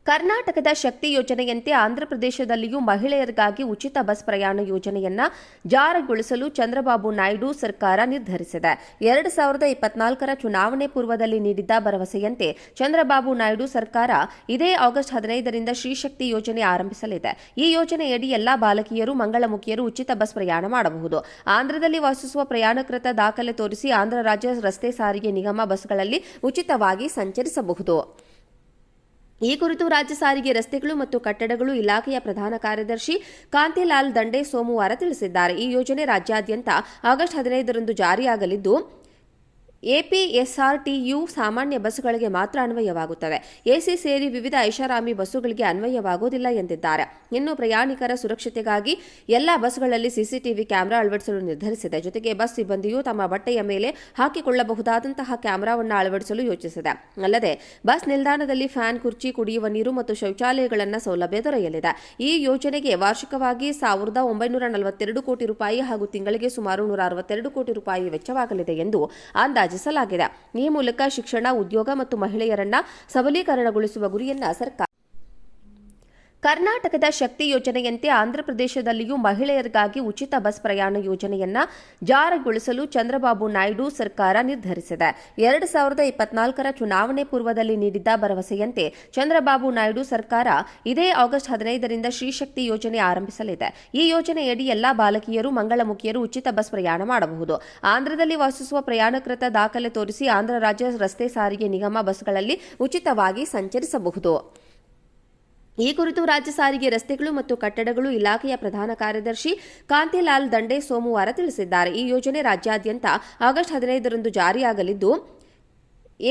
ಕರ್ನಾಟಕದ ಶಕ್ತಿ ಯೋಜನೆಯಂತೆ ಆಂಧ್ರಪ್ರದೇಶದಲ್ಲಿಯೂ ಮಹಿಳೆಯರಿಗಾಗಿ ಉಚಿತ ಬಸ್ ಪ್ರಯಾಣ ಯೋಜನೆಯನ್ನ ಜಾರಿಗೊಳಿಸಲು ಚಂದ್ರಬಾಬು ನಾಯ್ಡು ಸರ್ಕಾರ ನಿರ್ಧರಿಸಿದೆ. 2024ರ ಚುನಾವಣೆ ಪೂರ್ವದಲ್ಲಿ ನೀಡಿದ್ದ ಭರವಸೆಯಂತೆ ಚಂದ್ರಬಾಬು ನಾಯ್ಡು ಸರ್ಕಾರ ಇದೇ ಆಗಸ್ಟ್ 15ರಿಂದ ಶ್ರೀಶಕ್ತಿ ಯೋಜನೆ ಆರಂಭಿಸಲಿದೆ. ಈ ಯೋಜನೆಯಡಿ ಎಲ್ಲಾ ಬಾಲಕಿಯರು, ಮಂಗಳಮುಖಿಯರು ಉಚಿತ ಬಸ್ ಪ್ರಯಾಣ ಮಾಡಬಹುದು. ಆಂಧ್ರದಲ್ಲಿ ವಾಸಿಸುವ ಪ್ರಯಾಣಿಕರ ದಾಖಲೆ ತೋರಿಸಿ ಆಂಧ್ರ ರಾಜ್ಯ ರಸ್ತೆ ಸಾರಿಗೆ ನಿಗಮ ಬಸ್ಗಳಲ್ಲಿ ಉಚಿತವಾಗಿ ಸಂಚರಿಸಬಹುದು. ಈ ಕುರಿತು ರಾಜ್ಯ ಸಾರಿಗೆ, ರಸ್ತೆಗಳು ಮತ್ತು ಕಟ್ಟಡಗಳು ಇಲಾಖೆಯ ಪ್ರಧಾನ ಕಾರ್ಯದರ್ಶಿ ಕಾಂತಿಲಾಲ್ ದಂಡೆ ಸೋಮವಾರ ತಿಳಿಸಿದ್ದಾರೆ. ಈ ಯೋಜನೆ ರಾಜ್ಯಾದ್ಯಂತ ಆಗಸ್ಟ್ 15ರಂದು ಜಾರಿಯಾಗಲಿದ್ದು, ಎಪಿಎಸ್ಆರ್ಟಿಯು ಸಾಮಾನ್ಯ ಬಸ್ಗಳಿಗೆ ಮಾತ್ರ ಅನ್ವಯವಾಗುತ್ತದೆ. ಎಸಿ ಸೇರಿ ವಿವಿಧ ಐಷಾರಾಮಿ ಬಸ್ಸುಗಳಿಗೆ ಅನ್ವಯವಾಗುವುದಿಲ್ಲ ಎಂದಿದ್ದಾರೆ. ಇನ್ನು ಪ್ರಯಾಣಿಕರ ಸುರಕ್ಷತೆಗಾಗಿ ಎಲ್ಲಾ ಬಸ್ಗಳಲ್ಲಿ ಸಿಸಿಟಿವಿ ಕ್ಯಾಮೆರಾ ಅಳವಡಿಸಲು ನಿರ್ಧರಿಸಿದೆ. ಜೊತೆಗೆ ಬಸ್ ಸಿಬ್ಬಂದಿಯು ತಮ್ಮ ಬಟ್ಟೆಯ ಮೇಲೆ ಹಾಕಿಕೊಳ್ಳಬಹುದಾದಂತಹ ಕ್ಯಾಮೆರಾವನ್ನು ಅಳವಡಿಸಲು ಯೋಚಿಸಿದೆ. ಅಲ್ಲದೆ ಬಸ್ ನಿಲ್ದಾಣದಲ್ಲಿ ಫ್ಯಾನ್, ಕುರ್ಚಿ, ಕುಡಿಯುವ ನೀರು ಮತ್ತು ಶೌಚಾಲಯಗಳನ್ನು ಸೌಲಭ್ಯ ದೊರೆಯಲಿದೆ. ಈ ಯೋಜನೆಗೆ ವಾರ್ಷಿಕವಾಗಿ 1942 ಕೋಟಿ ರೂಪಾಯಿ ಹಾಗೂ ತಿಂಗಳಿಗೆ ಸುಮಾರು 162 ಕೋಟಿ ರೂಪಾಯಿ ವೆಚ್ಚವಾಗಲಿದೆ ಎಂದು ಅಂದಾಜಿಸಲಾಗಿದೆ. ಈ ಮೂಲಕ ಶಿಕ್ಷಣ, ಉದ್ಯೋಗ ಮತ್ತು ಮಹಿಳೆಯರನ್ನ ಸಬಲೀಕರಣಗೊಳಿಸುವ ಗುರಿಯನ್ನ ಸರ್ಕಾರ ಕರ್ನಾಟಕದ ಶಕ್ತಿ ಯೋಜನೆಯಂತೆ ಆಂಧ್ರಪ್ರದೇಶದಲ್ಲಿಯೂ ಮಹಿಳೆಯರಿಗಾಗಿ ಉಚಿತ ಬಸ್ ಪ್ರಯಾಣ ಯೋಜನೆಯನ್ನ ಜಾರಿಗೊಳಿಸಲು ಚಂದ್ರಬಾಬು ನಾಯ್ಡು ಸರ್ಕಾರ ನಿರ್ಧರಿಸಿದೆ. 2024ರ ಚುನಾವಣೆ ಪೂರ್ವದಲ್ಲಿ ನೀಡಿದ್ದ ಭರವಸೆಯಂತೆ ಚಂದ್ರಬಾಬು ನಾಯ್ಡು ಸರ್ಕಾರ ಇದೇ ಆಗಸ್ಟ್ 15ರಿಂದ ಶ್ರೀಶಕ್ತಿ ಯೋಜನೆ ಆರಂಭಿಸಲಿದೆ. ಈ ಯೋಜನೆಯಡಿ ಎಲ್ಲಾ ಬಾಲಕಿಯರು, ಮಂಗಳಮುಖಿಯರು ಉಚಿತ ಬಸ್ ಪ್ರಯಾಣ ಮಾಡಬಹುದು. ಆಂಧ್ರದಲ್ಲಿ ವಾಸಿಸುವ ಪ್ರಯಾಣಿಕರ ದಾಖಲೆ ತೋರಿಸಿ ಆಂಧ್ರ ರಾಜ್ಯ ರಸ್ತೆ ಸಾರಿಗೆ ನಿಗಮ ಬಸ್ಗಳಲ್ಲಿ ಉಚಿತವಾಗಿ ಸಂಚರಿಸಬಹುದು. ಈ ಕುರಿತು ರಾಜ್ಯ ಸಾರಿಗೆ, ರಸ್ತೆಗಳು ಮತ್ತು ಕಟ್ಟಡಗಳು ಇಲಾಖೆಯ ಪ್ರಧಾನ ಕಾರ್ಯದರ್ಶಿ ಕಾಂತಿಲಾಲ್ ದಂಡೆ ಸೋಮವಾರ ತಿಳಿಸಿದ್ದಾರೆ. ಈ ಯೋಜನೆ ರಾಜ್ಯಾದ್ಯಂತ ಆಗಸ್ಟ್ 15ರಂದು ಜಾರಿಯಾಗಲಿದ್ದು,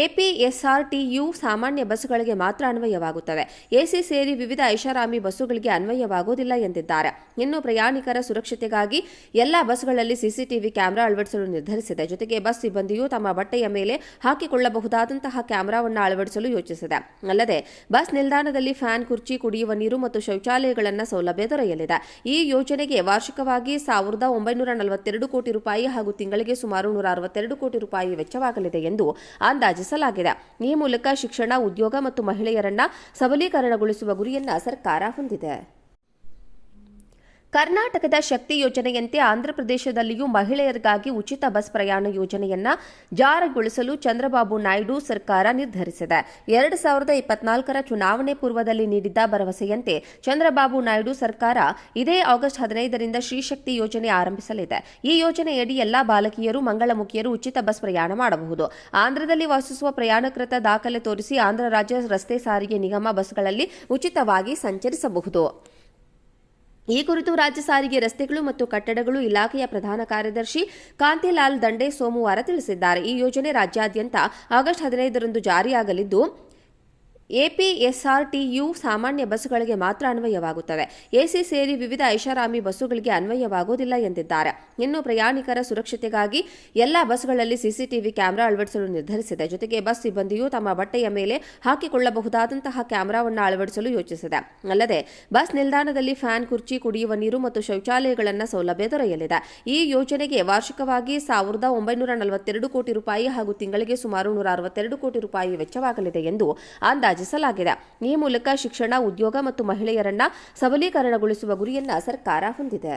ಎಪಿಎಸ್ಆರ್ಟಿಯು ಸಾಮಾನ್ಯ ಬಸ್ಸುಗಳಿಗೆ ಮಾತ್ರ ಅನ್ವಯವಾಗುತ್ತದೆ. ಎಸಿ ಸೇರಿ ವಿವಿಧ ಐಷಾರಾಮಿ ಬಸ್ಸುಗಳಿಗೆ ಅನ್ವಯವಾಗುವುದಿಲ್ಲ ಎಂದಿದ್ದಾರೆ. ಇನ್ನು ಪ್ರಯಾಣಿಕರ ಸುರಕ್ಷತೆಗಾಗಿ ಎಲ್ಲಾ ಬಸ್ಗಳಲ್ಲಿ ಸಿಸಿಟಿವಿ ಕ್ಯಾಮೆರಾ ಅಳವಡಿಸಲು ನಿರ್ಧರಿಸಿದೆ. ಜೊತೆಗೆ ಬಸ್ ಸಿಬ್ಬಂದಿಯು ತಮ್ಮ ಬಟ್ಟೆಯ ಮೇಲೆ ಹಾಕಿಕೊಳ್ಳಬಹುದಾದಂತಹ ಕ್ಯಾಮೆರಾವನ್ನು ಅಳವಡಿಸಲು ಯೋಚಿಸಿದೆ. ಅಲ್ಲದೆ ಬಸ್ ನಿಲ್ದಾಣದಲ್ಲಿ ಫ್ಯಾನ್, ಕುರ್ಚಿ, ಕುಡಿಯುವ ನೀರು ಮತ್ತು ಶೌಚಾಲಯಗಳನ್ನು ಸೌಲಭ್ಯ ದೊರೆಯಲಿದೆ. ಈ ಯೋಜನೆಗೆ ವಾರ್ಷಿಕವಾಗಿ 1942 ಕೋಟಿ ರೂಪಾಯಿ ಹಾಗೂ ತಿಂಗಳಿಗೆ ಸುಮಾರು 162 ಕೋಟಿ ರೂಪಾಯಿ ವೆಚ್ಚವಾಗಲಿದೆ ಎಂದು ಅಂದಾಜಿಸಲಾಗಿದೆ. ಈ ಮೂಲಕ ಶಿಕ್ಷಣ, ಉದ್ಯೋಗ ಮತ್ತು ಮಹಿಳೆಯರನ್ನ ಸಬಲೀಕರಣಗೊಳಿಸುವ ಗುರಿಯನ್ನ ಸರ್ಕಾರ ಹೊಂದಿದೆ. ಕರ್ನಾಟಕದ ಶಕ್ತಿ ಯೋಜನೆಯಂತೆ ಆಂಧ್ರಪ್ರದೇಶದಲ್ಲಿಯೂ ಮಹಿಳೆಯರಿಗಾಗಿ ಉಚಿತ ಬಸ್ ಪ್ರಯಾಣ ಯೋಜನೆಯನ್ನ ಜಾರಿಗೊಳಿಸಲು ಚಂದ್ರಬಾಬು ನಾಯ್ಡು ಸರ್ಕಾರ ನಿರ್ಧರಿಸಿದೆ. 2024ರ ಚುನಾವಣೆ ಪೂರ್ವದಲ್ಲಿ ನೀಡಿದ್ದ ಭರವಸೆಯಂತೆ ಚಂದ್ರಬಾಬು ನಾಯ್ಡು ಸರ್ಕಾರ ಇದೇ ಆಗಸ್ಟ್ 15ರಿಂದ ಶ್ರೀಶಕ್ತಿ ಯೋಜನೆ ಆರಂಭಿಸಲಿದೆ. ಈ ಯೋಜನೆಯಡಿ ಎಲ್ಲಾ ಬಾಲಕಿಯರು, ಮಂಗಳಮುಖಿಯರು ಉಚಿತ ಬಸ್ ಪ್ರಯಾಣ ಮಾಡಬಹುದು. ಆಂಧ್ರದಲ್ಲಿ ವಾಸಿಸುವ ಪ್ರಯಾಣಿಕರ ದಾಖಲೆ ತೋರಿಸಿ ಆಂಧ್ರ ರಾಜ್ಯ ರಸ್ತೆ ಸಾರಿಗೆ ನಿಗಮ ಬಸ್ಗಳಲ್ಲಿ ಉಚಿತವಾಗಿ ಸಂಚರಿಸಬಹುದು. ಈ ಕುರಿತು ರಾಜ್ಯ ಸಾರಿಗೆ, ರಸ್ತೆಗಳು ಮತ್ತು ಕಟ್ಟಡಗಳು ಇಲಾಖೆಯ ಪ್ರಧಾನ ಕಾರ್ಯದರ್ಶಿ ಕಾಂತಿಲಾಲ್ ದಂಡೆ ಸೋಮವಾರ ತಿಳಿಸಿದ್ದಾರೆ. ಈ ಯೋಜನೆ ರಾಜ್ಯಾದ್ಯಂತ ಆಗಸ್ಟ್ 15ರಂದು ಜಾರಿಯಾಗಲಿದ್ದು, ಎಪಿಎಸ್ಆರ್ಟಿಯು ಸಾಮಾನ್ಯ ಬಸ್ಸುಗಳಿಗೆ ಮಾತ್ರ ಅನ್ವಯವಾಗುತ್ತದೆ. ಎಸಿ ಸೇರಿ ವಿವಿಧ ಐಷಾರಾಮಿ ಬಸ್ಸುಗಳಿಗೆ ಅನ್ವಯವಾಗುವುದಿಲ್ಲ ಎಂದಿದ್ದಾರೆ. ಇನ್ನು ಪ್ರಯಾಣಿಕರ ಸುರಕ್ಷತೆಗಾಗಿ ಎಲ್ಲಾ ಬಸ್ಗಳಲ್ಲಿ ಸಿಸಿಟಿವಿ ಕ್ಯಾಮೆರಾ ಅಳವಡಿಸಲು ನಿರ್ಧರಿಸಿದೆ. ಜೊತೆಗೆ ಬಸ್ ಸಿಬ್ಬಂದಿಯು ತಮ್ಮ ಬಟ್ಟೆಯ ಮೇಲೆ ಹಾಕಿಕೊಳ್ಳಬಹುದಾದಂತಹ ಕ್ಯಾಮೆರಾವನ್ನು ಅಳವಡಿಸಲು ಯೋಚಿಸಿದೆ. ಅಲ್ಲದೆ ಬಸ್ ನಿಲ್ದಾಣದಲ್ಲಿ ಫ್ಯಾನ್, ಕುರ್ಚಿ, ಕುಡಿಯುವ ನೀರು ಮತ್ತು ಶೌಚಾಲಯಗಳನ್ನು ಸೌಲಭ್ಯ ದೊರೆಯಲಿದೆ. ಈ ಯೋಜನೆಗೆ ವಾರ್ಷಿಕವಾಗಿ 1942 ಕೋಟಿ ರೂಪಾಯಿ ಹಾಗೂ ತಿಂಗಳಿಗೆ ಸುಮಾರು 162 ಕೋಟಿ ರೂಪಾಯಿ ವೆಚ್ಚವಾಗಲಿದೆ ಎಂದು ಅಂದಾಜಿಸಲಾಗಿದೆ. ಈ ಮೂಲಕ ಶಿಕ್ಷಣ, ಉದ್ಯೋಗ ಮತ್ತು ಮಹಿಳೆಯರನ್ನ ಸಬಲೀಕರಣಗೊಳಿಸುವ ಗುರಿಯನ್ನ ಸರ್ಕಾರ ಹೊಂದಿದೆ.